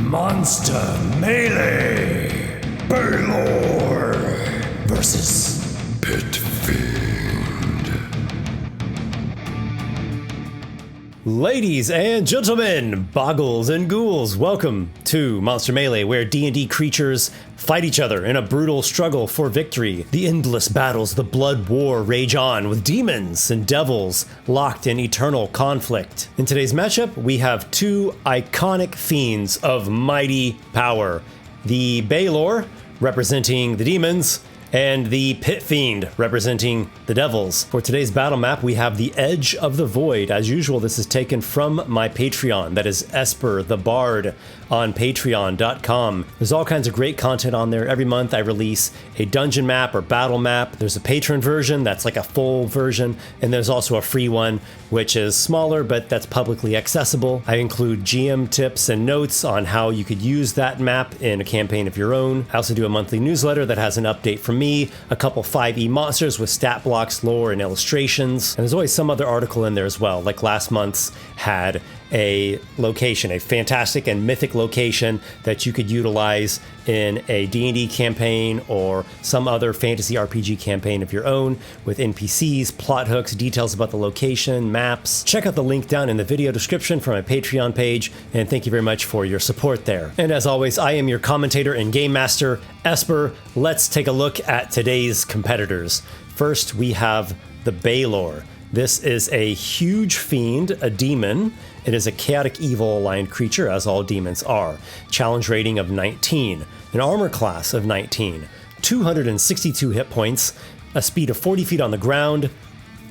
Monster Melee Balor versus Pit Fiend. Ladies and gentlemen, boggles and ghouls, welcome to Monster Melee, where D&D creatures fight each other in a brutal struggle for victory. The endless battles, the blood war rage on, with demons and devils locked in eternal conflict. In today's matchup, we have two iconic fiends of mighty power. The Balor, representing the demons, and the Pit Fiend, representing the devils. For today's battle map, we have the Edge of the Void. As usual, this is taken from my Patreon. That is Esper the Bard on patreon.com. There's all kinds of great content on there. Every month I release a dungeon map or battle map. There's a patron version that's like a full version, and there's also a free one, which is smaller, but that's publicly accessible. I include GM tips and notes on how you could use that map in a campaign of your own. I also do a monthly newsletter that has an update from me, a couple 5e monsters with stat blocks, lore, and illustrations. And there's always some other article in there as well, like last month's had a location, a fantastic and mythic location that you could utilize in a D&D campaign or some other fantasy RPG campaign of your own, with NPCs, plot hooks, details about the location, maps. Check out the link down in the video description for my Patreon page, and thank you very much for your support there. And as always, I am your commentator and game master, Esper. Let's take a look at today's competitors. First, we have the Balor. This is a huge fiend, a demon. It is a chaotic evil aligned creature, as all demons are. Challenge rating of 19, an armor class of 19, 262 hit points, a speed of 40 feet on the ground,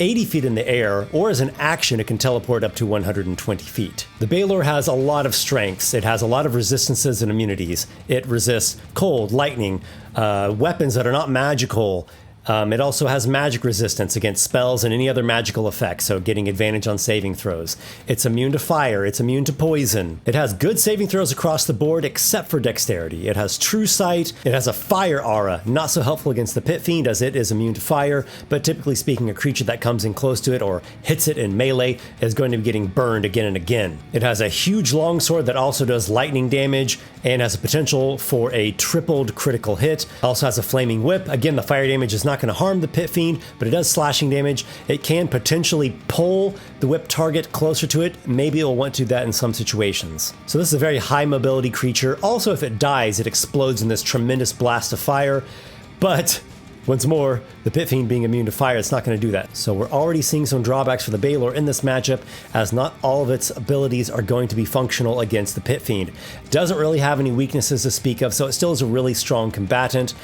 80 feet in the air, or as an action it can teleport up to 120 feet. The Balor has a lot of strengths. It has a lot of resistances and immunities. It resists cold, lightning, weapons that are not magical. It also has magic resistance against spells and any other magical effects, so getting advantage on saving throws. It's immune to fire, it's immune to poison. It has good saving throws across the board except for dexterity. It has true sight, it has a fire aura, not so helpful against the Pit Fiend as it is immune to fire, but typically speaking, a creature that comes in close to it or hits it in melee is going to be getting burned again and again. It has a huge longsword that also does lightning damage and has a potential for a tripled critical hit. Also has a flaming whip. Again, the fire damage is not going to harm the Pit Fiend, but it does slashing damage. It can potentially pull the whip target closer to it. Maybe it will want to do that in some situations. So this is a very high mobility creature. Also, if it dies, it explodes in this tremendous blast of fire. But once more, the Pit Fiend being immune to fire, it's not going to do that. So we're already seeing some drawbacks for the Balor in this matchup, as not all of its abilities are going to be functional against the Pit Fiend. It doesn't really have any weaknesses to speak of, so it still is a really strong combatant.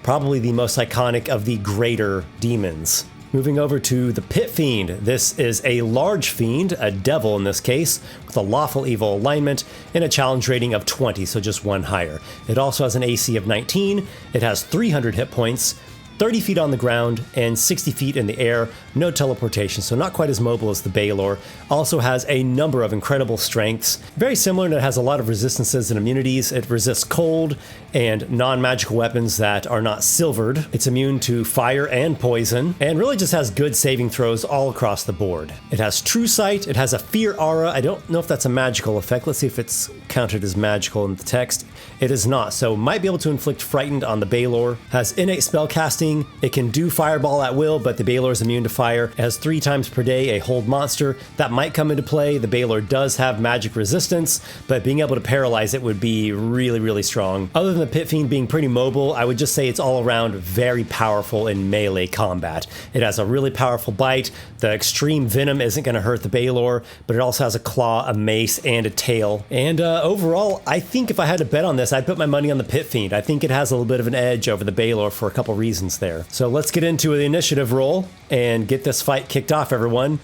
Probably the most iconic of the greater demons. Moving over to the Pit Fiend. This is a large fiend, a devil in this case, with a lawful evil alignment and a challenge rating of 20, so just one higher. It also has an AC of 19. It has 300 hit points, 30 feet on the ground, and 60 feet in the air. No teleportation, so not quite as mobile as the Balor. Also has a number of incredible strengths. Very similar, and it has a lot of resistances and immunities. It resists cold and non-magical weapons that are not silvered. It's immune to fire and poison, and really just has good saving throws all across the board. It has true sight. It has a fear aura. I don't know if that's a magical effect. Let's see if it's counted as magical in the text. It is not, so might be able to inflict frightened on the Balor. Has innate spell casting. It can do fireball at will, but the Balor is immune to fire. It has 3 times per day a hold monster. That might come into play. The Balor does have magic resistance, but being able to paralyze it would be really, really strong. Other than the Pit Fiend being pretty mobile, I would just say it's all around very powerful in melee combat. It has a really powerful bite. The extreme venom isn't going to hurt the Balor, but it also has a claw, a mace, and a tail. And overall, I think if I had to bet on this, I'd put my money on the Pit Fiend. I think it has a little bit of an edge over the Balor for a couple reasons there. So let's get into the initiative roll and get this fight kicked off, everyone.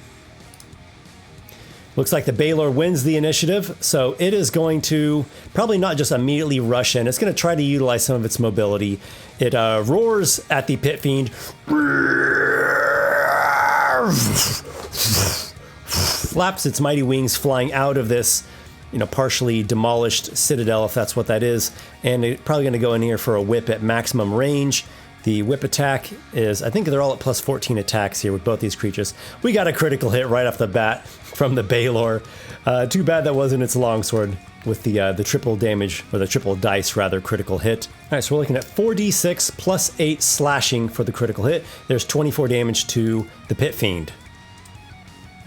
Looks like the Balor wins the initiative, so it is going to probably not just immediately rush in. It's going to try to utilize some of its mobility. It roars at the Pit Fiend. Flaps its mighty wings, flying out of this, partially demolished citadel, if that's what that is. And it's probably going to go in here for a whip at maximum range. The whip attack is, I think they're all at plus 14 attacks here with both these creatures. We got a critical hit right off the bat from the Balor. Too bad that wasn't its longsword with the triple damage, or the triple dice rather, critical hit. All right, so we're looking at 4d6 plus 8 slashing for the critical hit. There's 24 damage to the Pit Fiend.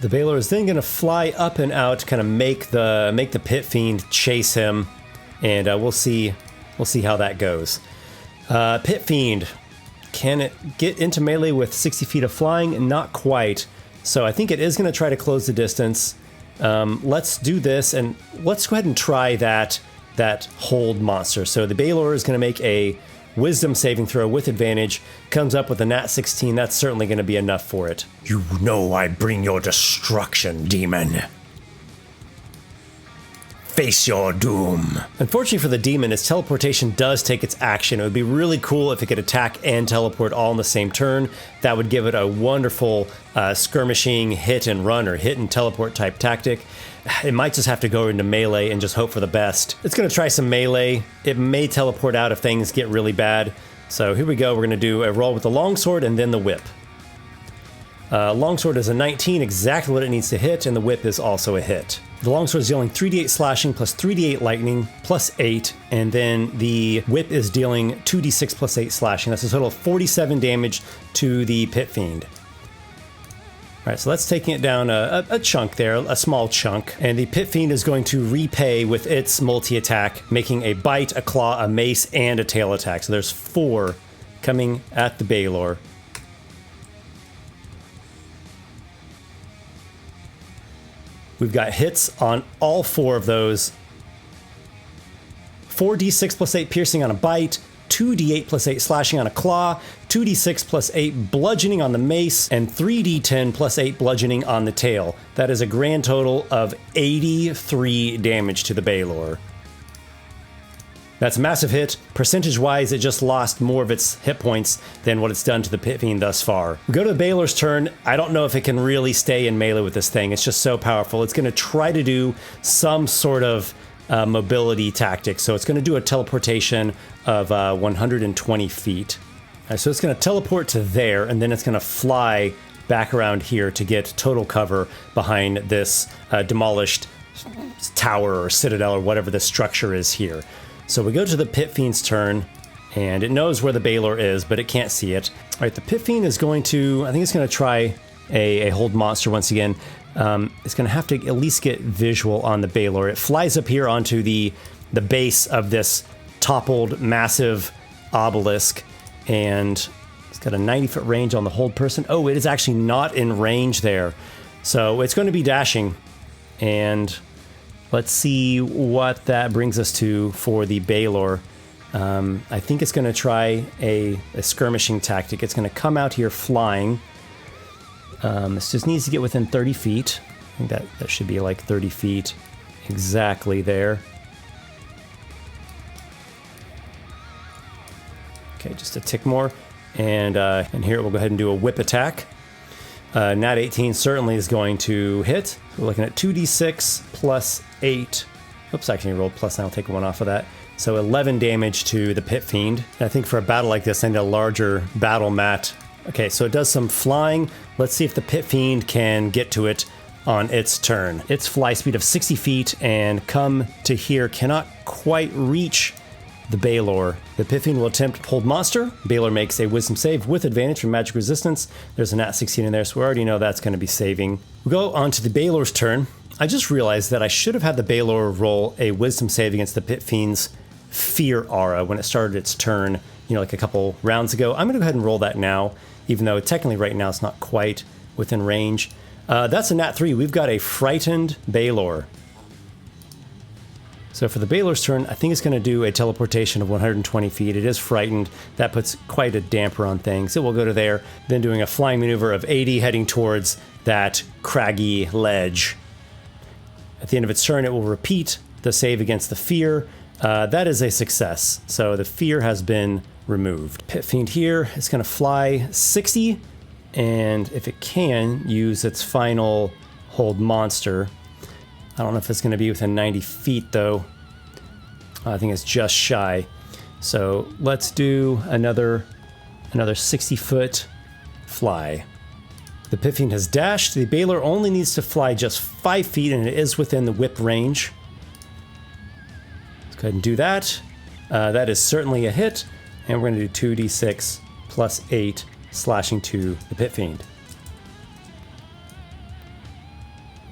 The Balor is then going to fly up and out, kind of make the Pit Fiend chase him, and we'll see how that goes. Pit Fiend, can it get into melee with 60 feet of flying? Not quite. So I think it is going to try to close the distance. Let's do this, and let's go ahead and try that hold monster. So the Balor is going to make a wisdom saving throw with advantage, comes up with a nat 16. That's certainly going to be enough for it. You know I bring your destruction, demon. Face your doom. Unfortunately for the demon, its teleportation does take its action. It would be really cool if it could attack and teleport all in the same turn. That would give it a wonderful skirmishing hit and run or hit and teleport type tactic. It might just have to go into melee and just hope for the best. It's going to try some melee. It may teleport out if things get really bad. So here we go. We're going to do a roll with the longsword and then the whip. Longsword is a 19, exactly what it needs to hit, and the whip is also a hit. The longsword is dealing 3d8 slashing plus 3d8 lightning plus 8, and then the whip is dealing 2d6 plus 8 slashing. That's a total of 47 damage to the Pit Fiend. All right, so that's taking it down a chunk there, a small chunk. And the Pit Fiend is going to repay with its multi-attack, making a bite, a claw, a mace, and a tail attack. So there's 4 coming at the Balor. We've got hits on all 4 of those. 4d6 plus 8 piercing on a bite, 2d8 plus 8 slashing on a claw, 2d6 plus 8 bludgeoning on the mace, and 3d10 plus 8 bludgeoning on the tail. That is a grand total of 83 damage to the Balor. That's a massive hit. Percentage-wise, it just lost more of its hit points than what it's done to the Pit Fiend thus far. We go to the Balor's turn. I don't know if it can really stay in melee with this thing. It's just so powerful. It's going to try to do some sort of mobility tactic. So it's going to do a teleportation of 120 feet. So it's going to teleport to there, and then it's going to fly back around here to get total cover behind this demolished tower or citadel or whatever the structure is here. So we go to the Pit Fiend's turn, and it knows where the Balor is, but it can't see it. All right, the Pit Fiend is going to, I think it's going to try a hold monster once again. It's going to have to at least get visual on the Balor. It flies up here onto the base of this toppled massive obelisk, and it's got a 90-foot range on the hold person. Oh, it is actually not in range there. So it's going to be dashing, and let's see what that brings us to for the Balor. I think it's going to try a skirmishing tactic. It's going to come out here flying. This just needs to get within 30 feet. I think that should be like 30 feet exactly there. Okay, just a tick more. And here we'll go ahead and do a whip attack. Nat 18 certainly is going to hit. We're looking at 2d6 plus 8. Oops, actually I rolled plus 9. I'll take 1 off of that. So 11 damage to the Pit Fiend. I think for a battle like this, I need a larger battle mat. Okay, so it does some flying. Let's see if the Pit Fiend can get to it on its turn. Its fly speed of 60 feet and come to here cannot quite reach the Balor. The Pit Fiend will attempt hold monster. Balor makes a wisdom save with advantage from magic resistance. There's a nat 16 in there, so we already know that's going to be saving. We go on to the Balor's turn. I just realized that I should have had the Balor roll a wisdom save against the Pit Fiend's fear aura when it started its turn, like a couple rounds ago. I'm going to go ahead and roll that now, even though technically right now it's not quite within range. That's a nat 3. We've got a frightened Balor. So for the Balor's turn, I think it's going to do a teleportation of 120 feet. It is frightened. That puts quite a damper on things. It will go to there, then doing a flying maneuver of 80, heading towards that craggy ledge. At the end of its turn, it will repeat the save against the fear. That is a success. So the fear has been removed. Pit Fiend here is going to fly 60, and if it can, use its final hold monster. I don't know if it's going to be within 90 feet, though. I think it's just shy. So let's do another Another 60-foot fly. The Pit Fiend has dashed. The Balor only needs to fly just 5 feet, and it is within the whip range. Let's go ahead and do that. That is certainly a hit. And we're going to do 2d6 plus 8 slashing to the Pit Fiend.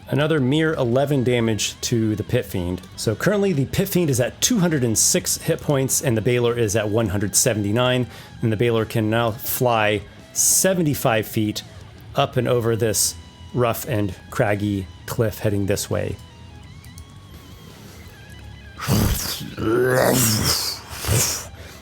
Another mere 11 damage to the Pit Fiend. So currently the Pit Fiend is at 206 hit points and the Balor is at 179. And the Balor can now fly 75 feet up and over this rough and craggy cliff heading this way.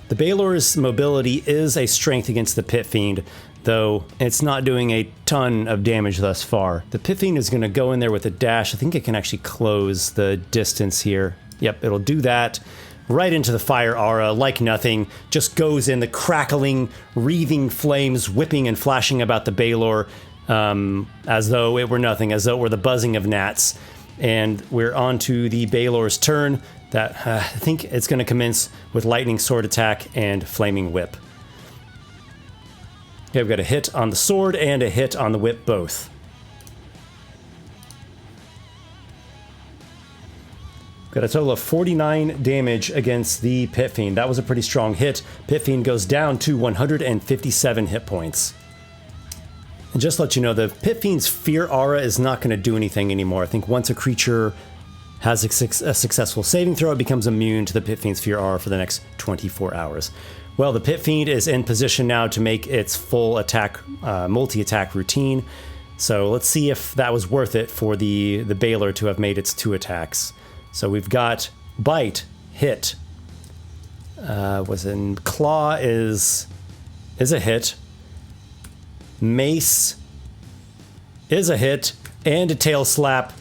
The Balor's mobility is a strength against the Pit Fiend, though it's not doing a ton of damage thus far. The Pit Fiend is going to go in there with a dash. I think it can actually close the distance here. Yep, it'll do that. Right into the fire aura, like nothing. Just goes in, the crackling, wreathing flames whipping and flashing about the Balor as though it were nothing, as though it were the buzzing of gnats. And we're on to the Balor's turn. That I think it's going to commence with lightning sword attack and flaming whip. Okay, we've got a hit on the sword and a hit on the whip both. Got a total of 49 damage against the Pit Fiend. That was a pretty strong hit. Pit Fiend goes down to 157 hit points. And just to let you know, the Pit Fiend's fear aura is not going to do anything anymore. I think once a creature has a successful saving throw, it becomes immune to the Pit Fiend's fear aura for the next 24 hours. Well, the Pit Fiend is in position now to make its full attack, multi-attack routine. So let's see if that was worth it for the Balor to have made its 2 attacks. So we've got Bite, hit. Claw is a hit. Mace is a hit. And a Tail Slap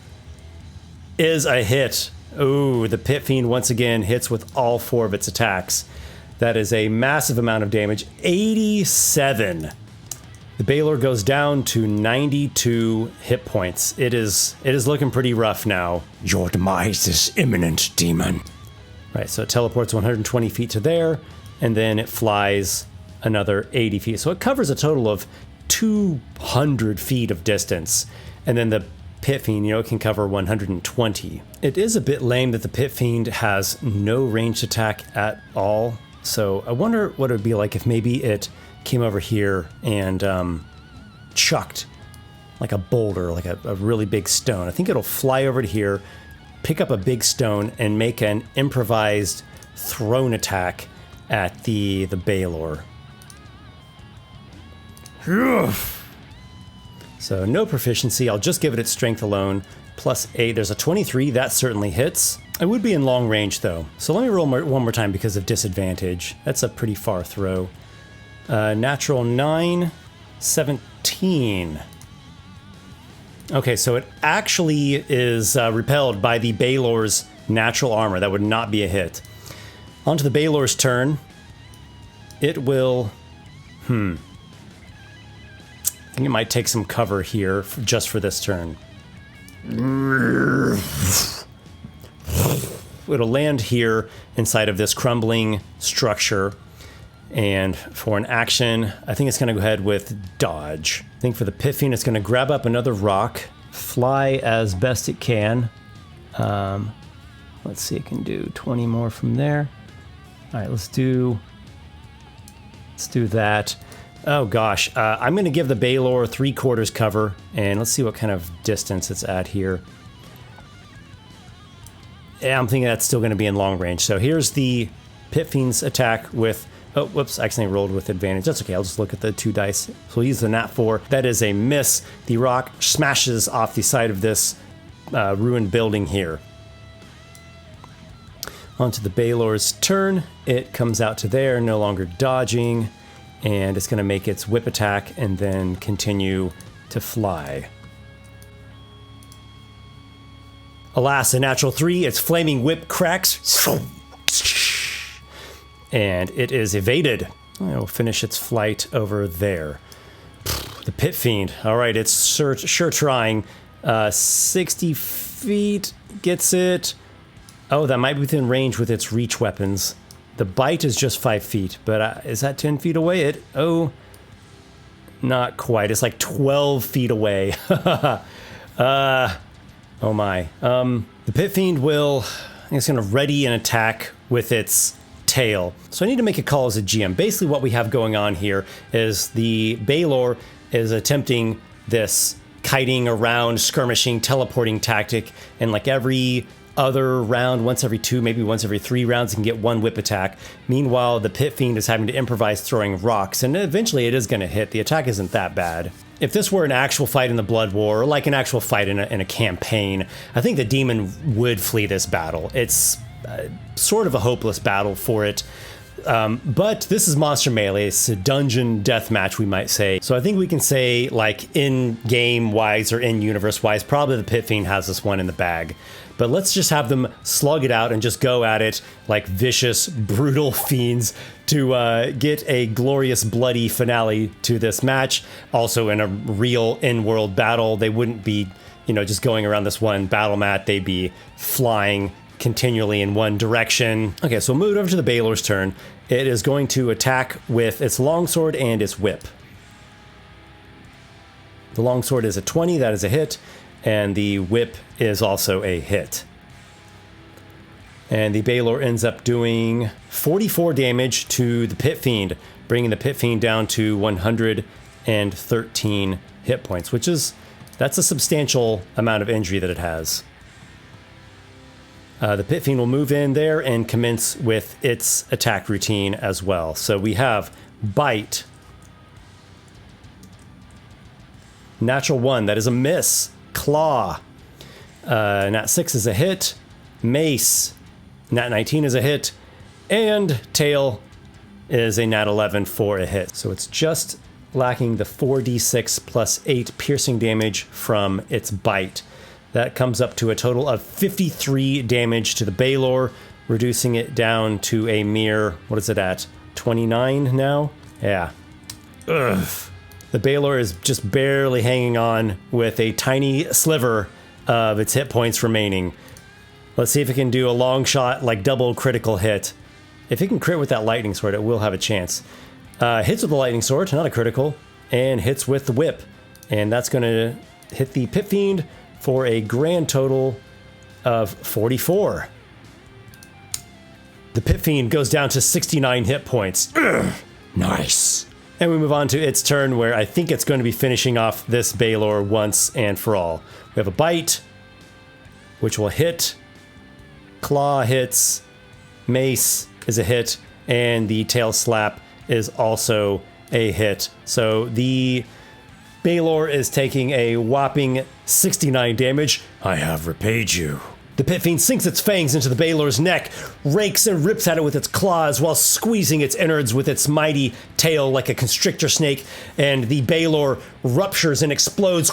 is a hit. Ooh, the Pit Fiend once again hits with all 4 of its attacks. That is a massive amount of damage. 87. The Balor goes down to 92 hit points. It is looking pretty rough now. Your demise is imminent, demon. Right, so it teleports 120 feet to there, and then it flies another 80 feet. So it covers a total of 200 feet of distance. And then the Pit Fiend, it can cover 120. It is a bit lame that the Pit Fiend has no ranged attack at all. So I wonder what it would be like if maybe it came over here and chucked like a boulder, like a really big stone. I think it'll fly over to here, pick up a big stone, and make an improvised thrown attack at the Balor. So no proficiency. I'll just give it its strength alone. Plus 8. There's a 23. That certainly hits. I would be in long range, though. So let me roll one more time because of disadvantage. That's a pretty far throw. Natural 9. 17. Okay, so it actually is repelled by the Balor's natural armor. That would not be a hit. On to the Balor's turn. It will... I think it might take some cover here just for this turn. It'll land here inside of this crumbling structure. And for an action, I think it's going to go ahead with dodge. I think for the Pit Fiend, it's going to grab up another rock, fly as best it can. Let's see, it can do 20 more from there. All right, let's do that. Oh gosh, I'm going to give the Balor 3/4 cover, and let's see what kind of distance it's at here. Yeah, I'm thinking that's still going to be in long range. So here's the Pit Fiend's attack with... Oh, whoops, I accidentally rolled with advantage. That's okay, I'll just look at the 2 dice. So we'll use the nat 4. That is a miss. The rock smashes off the side of this ruined building here. Onto the Balor's turn. It comes out to there, no longer dodging. And it's going to make its whip attack and then continue to fly. Alas, a natural 3. Its flaming whip cracks. And it is evaded. It'll finish its flight over there. The Pit Fiend. All right, it's sure trying. 60 feet gets it. Oh, that might be within range with its reach weapons. The bite is just 5 feet, but is that 10 feet away? Not quite. It's like 12 feet away. Oh my. The Pit Fiend will, I think it's going to ready an attack with its tail. So I need to make a call as a GM. Basically what we have going on here is the Balor is attempting this kiting around, skirmishing, teleporting tactic, and like every other round, once every 2, maybe once every 3 rounds, you can get 1 whip attack. Meanwhile, the Pit Fiend is having to improvise throwing rocks, and eventually it is going to hit. The attack isn't that bad. If this were an actual fight in the Blood War, or like an actual fight in a campaign, I think the demon would flee this battle. It's sort of a hopeless battle for it. But this is Monster Melee. It's a dungeon death match, we might say. So I think we can say, like, in-game wise or in-universe wise, probably the Pit Fiend has this one in the bag. But let's just have them slug it out and just go at it like vicious, brutal fiends to get a glorious, bloody finale to this match. Also, in a real in-world battle, they wouldn't be, just going around this one battle mat. They'd be flying continually in one direction. Okay, so we'll move over to the Balor's turn. It is going to attack with its longsword and its whip. The longsword is a 20, that is a hit, and the whip is also a hit. And the Balor ends up doing 44 damage to the Pit Fiend, bringing the Pit Fiend down to 113 hit points, that's a substantial amount of injury that it has. The Pit Fiend will move in there and commence with its attack routine as well. So we have Bite. Natural 1, that is a miss. Claw. Nat 6 is a hit. Mace. Nat 19 is a hit. And Tail is a Nat 11 for a hit. So it's just lacking the 4d6 plus 8 piercing damage from its Bite. That comes up to a total of 53 damage to the Balor, reducing it down to a mere, what is it at, 29 now? Yeah. Ugh. The Balor is just barely hanging on with a tiny sliver of its hit points remaining. Let's see if it can do a long shot, like double critical hit. If it can crit with that lightning sword, it will have a chance. Hits with the lightning sword, not a critical, and hits with the whip. And that's going to hit the Pit Fiend for a grand total of 44. The Pit Fiend goes down to 69 hit points. Ugh, nice. And we move on to its turn, where I think it's going to be finishing off this Balor once and for all. We have a Bite, which will hit. Claw hits. Mace is a hit. And the Tail Slap is also a hit. So the Balor is taking a whopping 69 damage. I have repaid you. The Pit Fiend sinks its fangs into the Balor's neck, rakes and rips at it with its claws while squeezing its innards with its mighty tail like a constrictor snake, and the Balor ruptures and explodes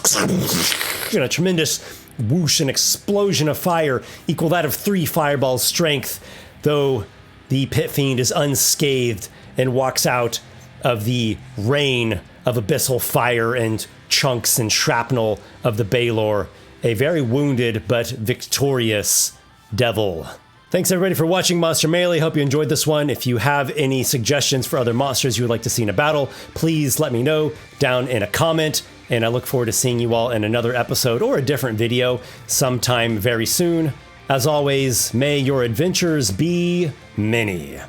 in a tremendous whoosh and explosion of fire, equal that of 3 fireballs' strength, though the Pit Fiend is unscathed and walks out of the rain of abyssal fire and chunks and shrapnel of the Balor, a very wounded but victorious devil. Thanks everybody for watching Monster Melee. Hope you enjoyed this one. If you have any suggestions for other monsters you would like to see in a battle, please let me know down in a comment, and I look forward to seeing you all in another episode or a different video sometime very soon. As always, may your adventures be many.